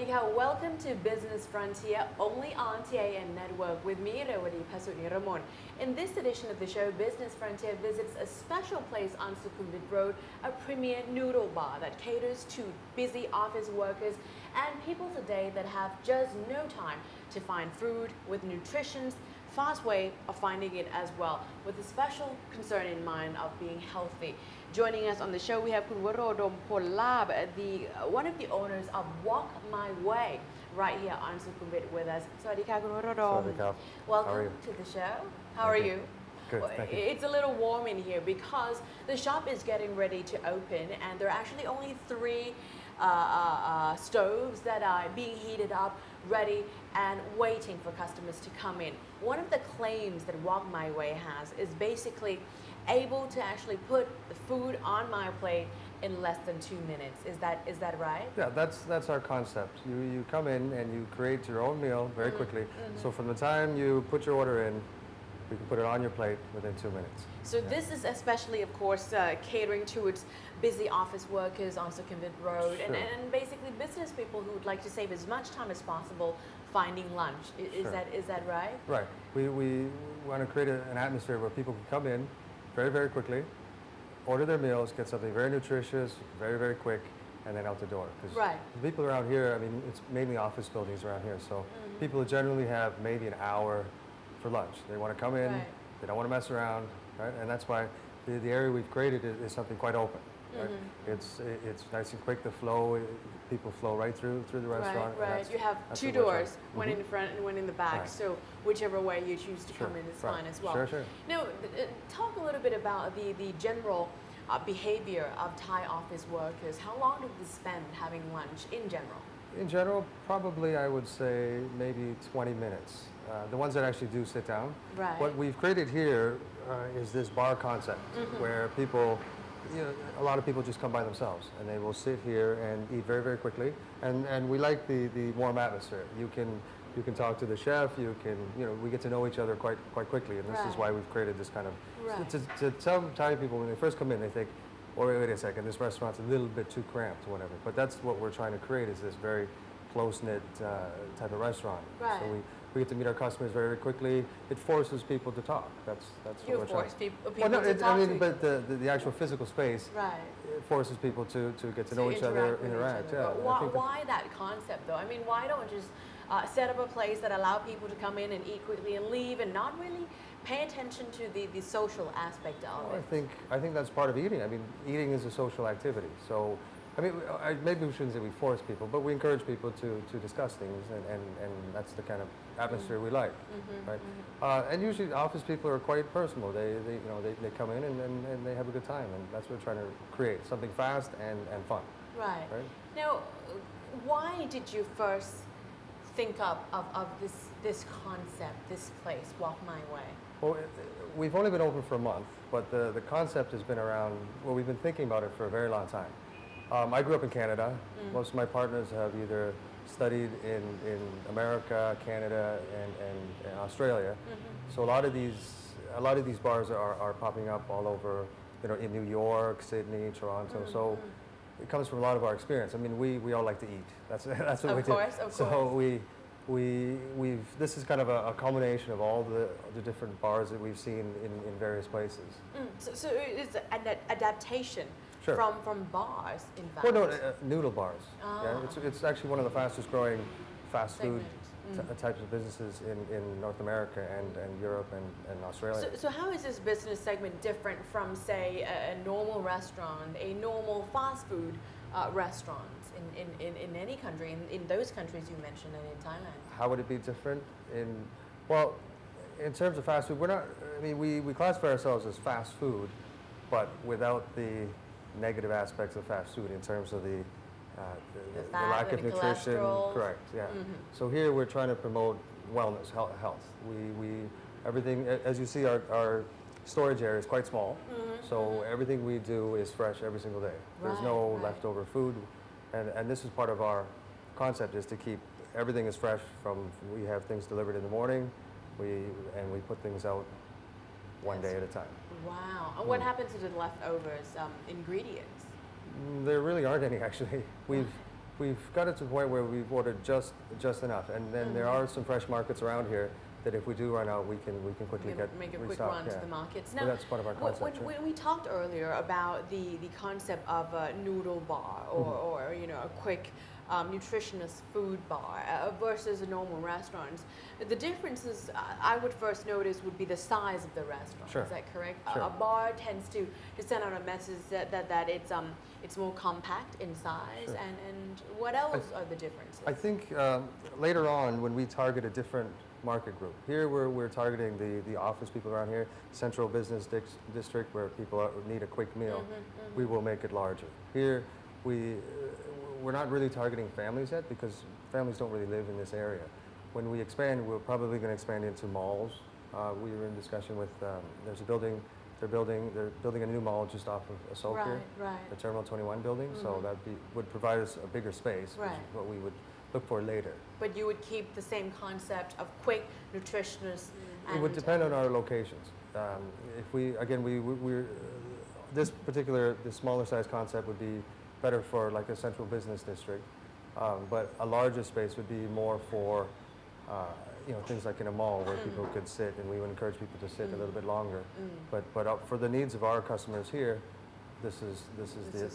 ดีค่ะ Welcome to Business Frontier only on TAN Network with me เรวดีพสุนิรมน In this edition of the show Business Frontier visits a special place on Sukhumvit Road, a premier noodle bar that caters to busy office workers and people today that have just no time to find food with nutrition's fast way of finding it as well, with a special concern in mind of being healthy. Joining us on the show, we have Kun Warodom Polab, one of the owners of Wok My Way, right here on Sukhumvit with us. Sawadee ka, Kun Warodom. Sawadee ka. Welcome to the show. How are you? Good, thank you. It's a little warm in here because the shop is getting ready to open, and there are actually only three stoves that are being heated up, ready and waiting for customers to come in. One of the claims that Wok My Way has is basically able to actually put the food on my plate in less than 2 minutes. Is that right? Yeah, that's our concept. You come in and you create your own meal very quickly. So from the time you put your order in, we can put it on your plate within 2 minutes. So this is especially, of course, catering to its busy office workers on Sukhumvit Road Sure. and basically business people who would like to save as much time as possible finding lunch. Is that right? Right. We want to create an atmosphere where people can come in very, very quickly, order their meals, get something very nutritious, very, very quick, and then out the door. Because Right. the people around here, I mean, it's mainly office buildings around here, so people generally have maybe an hour for lunch. They want to come in, Right. they don't want to mess around, right? And that's why the area we've created is something quite open. Right? It's nice and quick. The flow, people flow right through the restaurant. Right, right. You have that's two what we're trying- doors, one in the front and one in the back. Right. So whichever way you choose to Sure, come in is right. fine as well. Sure. Now, talk a little bit about the general behavior of Thai office workers. How long do they spend having lunch in general? In general, probably I would say maybe 20 minutes. The ones that actually do sit down. Right. What we've created here is this bar concept where people, a lot of people just come by themselves and they will sit here and eat very, very quickly. And we like the warm atmosphere. You can talk to the chef. We get to know each other quite quickly. And this is Right. why we've created this kind of. Right. To some Thai people when they first come in, they think, "Oh, wait a second, this restaurant's a little bit too cramped," or whatever. But that's what we're trying to create is this very close-knit type of restaurant. Right. So we get to meet our customers very, very quickly. It forces people to talk. That's what You we're trying. force people Well, no, to talk I mean, to but the actual physical space Right. it forces people to get to know each other, with interact. each other. Yeah, But I think why that concept though? I mean, why don't just set up a place that allow people to come in and eat quickly and leave and not really pay attention to the social aspect of Well, it? I think that's part of eating. I mean, eating is a social activity. So, I mean, maybe we shouldn't say we force people, but we encourage people to discuss things, and that's the kind of atmosphere we like, right? And usually, office people are quite personal. They come in and they have a good time, and that's what we're trying to create: something fast and fun. Right. Right. Now, why did you first think up of this concept, this place, Wok My Way? Well, we've only been open for a month, but the concept has been around. Well, we've been thinking about it for a very long time. I grew up in Canada. Most of my partners have either studied in America, Canada, and Australia. So a lot of these bars are popping up all over, in New York, Sydney, Toronto. So it comes from a lot of our experience. I mean, we all like to eat. That's what we do. Of So course. this is kind of a culmination of all the different bars that we've seen in various places. So it's an adaptation Sure. from bars, in fact. Well, no, noodle bars. Ah. Yeah, it's actually one of the fastest growing fast food Segments. types of businesses in North America and Europe and Australia. So how is this business segment different from, say, a normal restaurant, a normal fast food restaurant in any country, in those countries you mentioned and in Thailand? How would it be different? Well, in terms of fast food, we're not. I mean, we classify ourselves as fast food, but without the negative aspects of fast food in terms of the fat lack and of the nutrition. cholesterol. Correct. Yeah. So here we're trying to promote wellness, health. We everything as you see our storage area is quite small, so everything we do is fresh every single day. There's no Right. leftover food, and this is part of our concept is to keep everything is fresh. We have things delivered in the morning, we put things out one day at a time. Wow. And what happens to the leftovers ingredients? There really aren't any actually. we've got it to the point where we've ordered just enough, and then there are some fresh markets around here that if we do run out, we can quickly make a quick restock, run to the markets. Well, that's part of our concept. When we talked earlier about the concept of a noodle bar or you know, a quick nutritious food bar versus a normal restaurant, the differences I would first notice would be the size of the restaurant. Sure. Is that correct? Sure. A bar tends to send out a message that it's more compact in size. Sure. And what else are the differences? I think later on when we target a different market group. Here we're targeting the office people around here, central business district where people need a quick meal. We will make it larger. Here we're not really targeting families yet because families don't really live in this area. When we expand, we're probably going to expand into malls. We were in discussion with, there's a building, they're building a new mall just off of Asok here, the Terminal 21 building, so that would provide us a bigger space, which is what we would look for later. But you would keep the same concept of quick, nutritious, and it would depend on our locations. If this smaller size concept would be better for like a central business district, but a larger space would be more for things like in a mall where people could sit, and we would encourage people to sit a little bit longer. But for the needs of our customers here, this is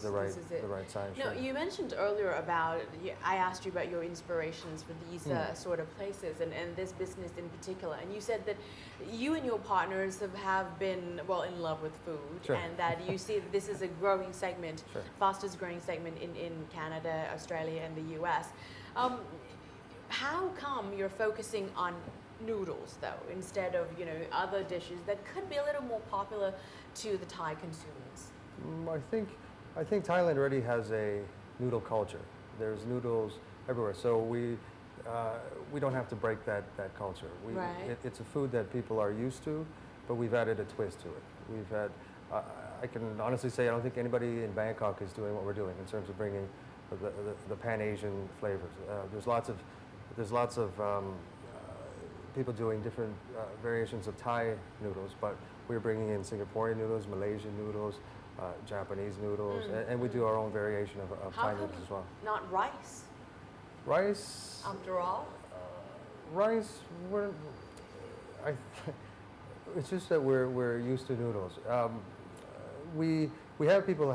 the right size. No, you mentioned earlier about, I asked you about your inspirations for these sort of places and this business in particular, and you said that you and your partners have been, well, in love with food, and that you see that this is a growing segment, fastest growing segment in Canada, Australia, and the US. How come you're focusing on noodles, though, instead of other dishes that could be a little more popular to the Thai consumers? I think Thailand already has a noodle culture. There's noodles everywhere, so we don't have to break that culture. It's a food that people are used to, but we've added a twist to it. We've had, I can honestly say, I don't think anybody in Bangkok is doing what we're doing in terms of bringing the Pan-Asian flavors. There's lots of people doing different variations of Thai noodles, but we're bringing in Singaporean noodles, Malaysian noodles, Japanese noodles, and we do our own variation of Thai noodles as well. Not rice? Rice? After all? Rice, it's just that we're used to noodles. We have people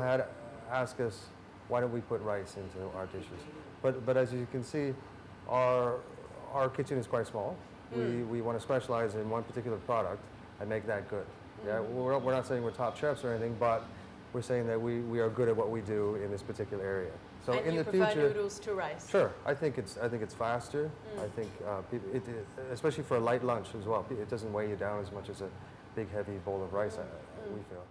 ask us, why don't we put rice into our dishes? But as you can see, our kitchen is quite small. We want to specialize in one particular product and make that good. Yeah, we're not saying we're top chefs or anything, but we're saying that we are good at what we do in this particular area. So and in you the prefer future, noodles to rice? Sure, I think it's faster. I think especially for a light lunch as well. It doesn't weigh you down as much as a big heavy bowl of rice. We feel.